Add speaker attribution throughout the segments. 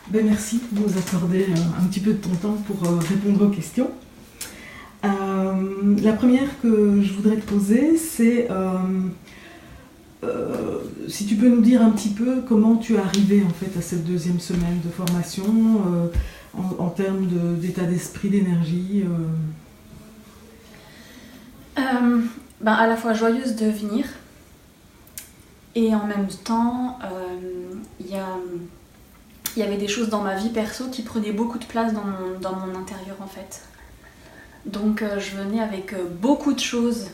Speaker 1: Merci de nous accorder un petit peu de ton temps pour répondre aux questions. La première que je voudrais te poser, c'est si tu peux nous dire un petit peu comment tu es arrivé en fait à cette deuxième semaine de formation en termes d'état d'esprit, d'énergie.
Speaker 2: À la fois joyeuse de venir et en même temps il y avait des choses dans ma vie perso qui prenaient beaucoup de place dans mon intérieur en fait. Donc je venais avec beaucoup de choses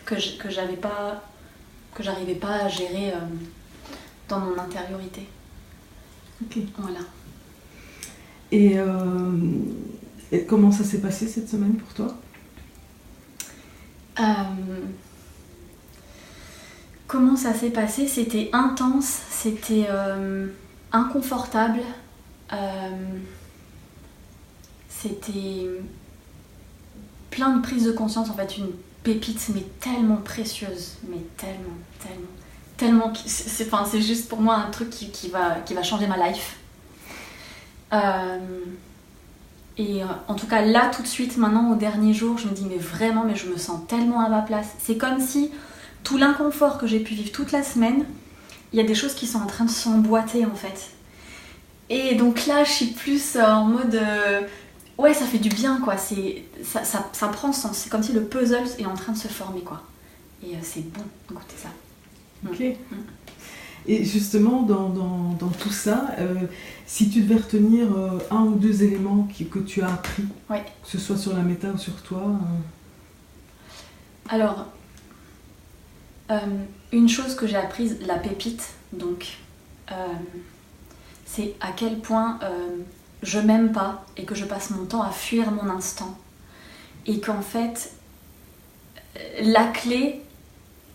Speaker 2: que j'arrivais pas à gérer dans mon intériorité.
Speaker 1: Ok.
Speaker 2: Voilà.
Speaker 1: Et comment ça s'est passé cette semaine pour toi ?
Speaker 2: Comment ça s'est passé ? C'était intense, c'était inconfortable, c'était plein de prise de conscience, en fait, une pépite, mais tellement précieuse, mais tellement, c'est juste pour moi un truc qui va changer ma life. Et en tout cas là tout de suite maintenant au dernier jour je me dis mais je me sens tellement à ma place. C'est comme si tout l'inconfort que j'ai pu vivre toute la semaine, il y a des choses qui sont en train de s'emboîter en fait. Et donc là je suis plus en mode ouais ça fait du bien quoi, ça prend sens, c'est comme si le puzzle est en train de se former quoi. Et c'est bon de goûter ça.
Speaker 1: Ok. Et justement, dans tout ça, si tu devais retenir un ou deux éléments que tu as appris,
Speaker 2: ouais.
Speaker 1: Que ce soit sur la méta ou sur toi
Speaker 2: Alors, une chose que j'ai apprise, la pépite, donc, c'est à quel point je m'aime pas et que je passe mon temps à fuir mon instant. Et qu'en fait, la clé,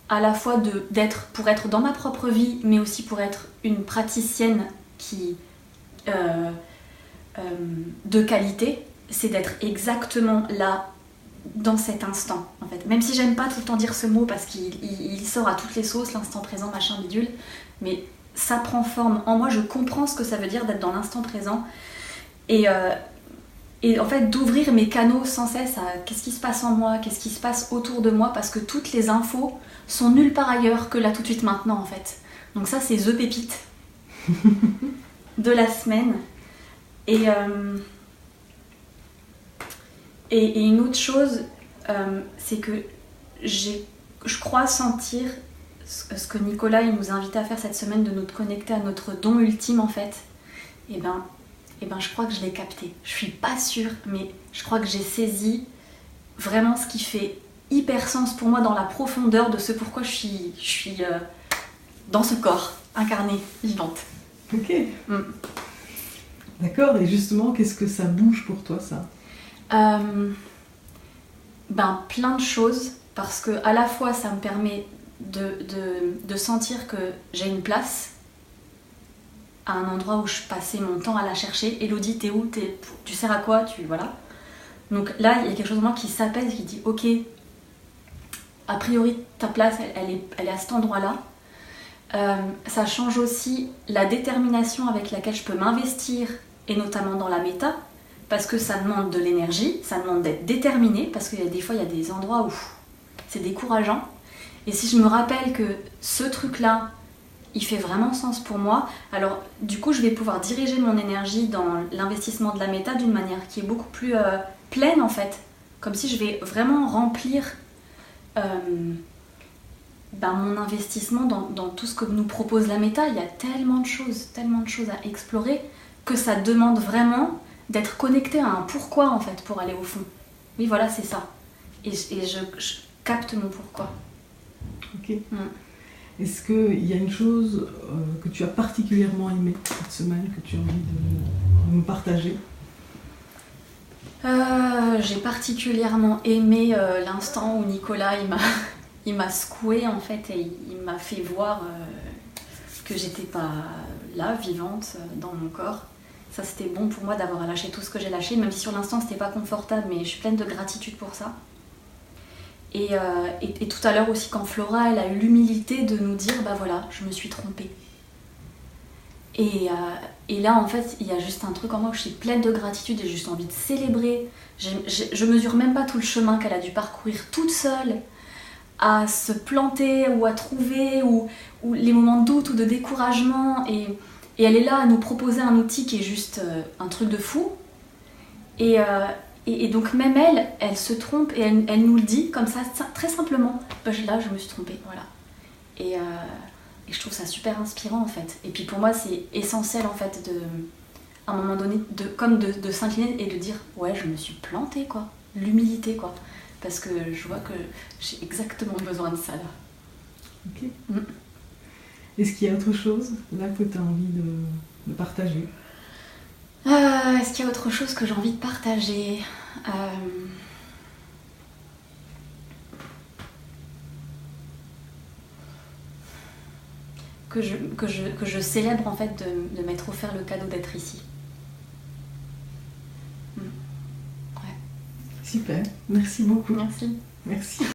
Speaker 2: à la fois pour être dans ma propre vie, mais aussi pour être une praticienne de qualité, c'est d'être exactement là, dans cet instant, en fait. Même si j'aime pas tout le temps dire ce mot, parce qu'il sort à toutes les sauces, l'instant présent, machin, bidule, mais ça prend forme. En moi, je comprends ce que ça veut dire d'être dans l'instant présent, et en fait, d'ouvrir mes canaux sans cesse à qu'est-ce qui se passe en moi, qu'est-ce qui se passe autour de moi, parce que toutes les infos sont nulle part ailleurs que là tout de suite maintenant en fait. Donc ça c'est The Pépite de la semaine. Et une autre chose, c'est que je crois sentir ce que Nicolas il nous invite à faire cette semaine, de nous connecter à notre don ultime en fait. Et ben je crois que je l'ai capté. Je suis pas sûre, mais je crois que j'ai saisi vraiment ce qui fait hyper sens pour moi dans la profondeur de ce pourquoi je suis dans ce corps, incarnée, vivante.
Speaker 1: Ok. D'accord, et justement, qu'est-ce que ça bouge pour toi, ça ?
Speaker 2: Plein de choses, parce que à la fois ça me permet de sentir que j'ai une place à un endroit où je passais mon temps à la chercher. Elodie, t'es où ? Tu sers à quoi ? Voilà. Donc là, il y a quelque chose de moi qui s'apaise, qui dit ok, a priori ta place elle est à cet endroit-là. Ça change aussi la détermination avec laquelle je peux m'investir, et notamment dans la méta, parce que ça demande de l'énergie, ça demande d'être déterminé, parce qu'il y a des fois il y a des endroits où c'est décourageant. Et si je me rappelle que ce truc-là, il fait vraiment sens pour moi, alors du coup je vais pouvoir diriger mon énergie dans l'investissement de la méta d'une manière qui est beaucoup plus pleine en fait, comme si je vais vraiment remplir mon investissement dans tout ce que nous propose la méta. Il y a tellement de choses à explorer, que ça demande vraiment d'être connecté à un pourquoi en fait pour aller au fond. Oui voilà, c'est ça. Et je capte mon pourquoi.
Speaker 1: Ok. Est-ce qu'il y a une chose que tu as particulièrement aimée cette semaine, que tu as envie de nous partager ?
Speaker 2: J'ai particulièrement aimé l'instant où Nicolas il m'a secoué en fait, et il m'a fait voir que j'étais pas là, vivante, dans mon corps. Ça c'était bon pour moi d'avoir lâché tout ce que j'ai lâché, même si sur l'instant c'était pas confortable, mais je suis pleine de gratitude pour ça. Et tout à l'heure aussi, quand Flora elle a eu l'humilité de nous dire bah voilà, je me suis trompée. Et là, en fait, il y a juste un truc en moi où je suis pleine de gratitude et j'ai juste envie de célébrer. Je mesure même pas tout le chemin qu'elle a dû parcourir toute seule, à se planter ou à trouver, ou les moments de doute ou de découragement. Et elle est là à nous proposer un outil qui est juste un truc de fou. Et donc même elle se trompe et elle nous le dit comme ça, très simplement. Là, je me suis trompée, voilà. Et je trouve ça super inspirant en fait. Et puis pour moi, c'est essentiel en fait à un moment donné, de s'incliner et de dire ouais, je me suis plantée quoi. L'humilité quoi. Parce que je vois que j'ai exactement besoin de ça là.
Speaker 1: Ok. Est-ce qu'il y a autre chose là que tu as envie de partager?
Speaker 2: Est-ce qu'il y a autre chose que j'ai envie de partager? Que je célèbre en fait de m'être offert le cadeau d'être ici.
Speaker 1: Super, merci beaucoup.
Speaker 2: Merci.
Speaker 1: Merci.